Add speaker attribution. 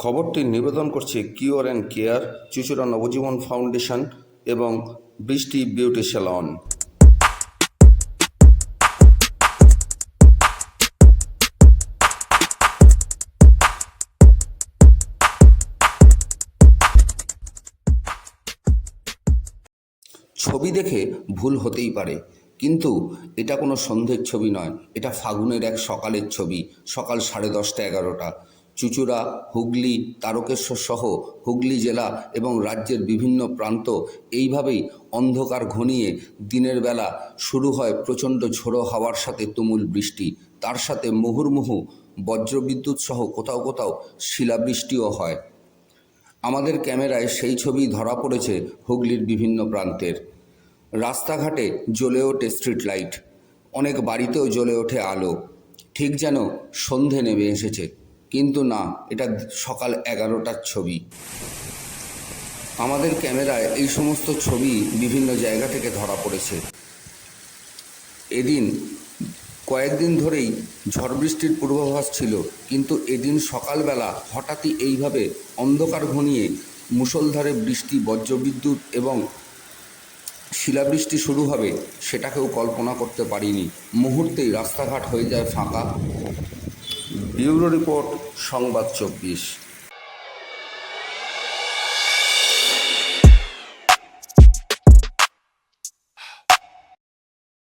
Speaker 1: খবরটি নিবেদন করছে কিওর অ্যান্ড কেয়ার, চুঁচুড়া নবজীবন ফাউন্ডেশন এবং বৃষ্টি বিউটি স্যালন। ছবি দেখে ভুল হতেই পারে, কিন্তু এটা কোনো সন্ধ্যের ছবি নয়, এটা ফাগুনের এক সকালের ছবি। সকাল 10:30-11টা। চুঁচুড়া, হুগলি, তারকেশ্বর সহ হুগলি জেলা এবং রাজ্যের বিভিন্ন প্রান্ত এইভাবেই অন্ধকার ঘনিয়ে দিনের বেলা শুরু হয় প্রচণ্ড ঝোড়ো হাওয়ার সাথে তুমুল বৃষ্টি। তার সাথে মুহুর্মুহু বজ্রবিদ্যুৎ সহ কোথাও কোথাও শিলাবৃষ্টিও হয়। আমাদের ক্যামেরায় সেই ছবি ধরা পড়েছে হুগলির বিভিন্ন প্রান্তের। রাস্তাঘাটে জ্বলে ওঠে স্ট্রিট লাইট, অনেক বাড়িতেও জ্বলে ওঠে আলো, ঠিক যেন সন্ধে নেমে এসেছে। কিন্তু না, এটা সকাল 11টার ছবি। আমাদের ক্যামেরায় এই সমস্ত ছবি বিভিন্ন জায়গা থেকে ধরা পড়েছে। এদিন কয়েকদিন ধরেই ঝড় বৃষ্টির পূর্বাভাস ছিল, কিন্তু এদিন সকালবেলা হঠাৎই এইভাবে অন্ধকার ঘনিয়ে মুষলধারে বৃষ্টি, বজ্রবিদ্যুৎ এবং শিলাবৃষ্টি শুরু হবে সেটা কেউ কল্পনা করতে পারিনি। মুহূর্তেই রাস্তাঘাট হয়ে যায় ফাঁকা। ব্যুরো রিপোর্ট, সংবাদ 24।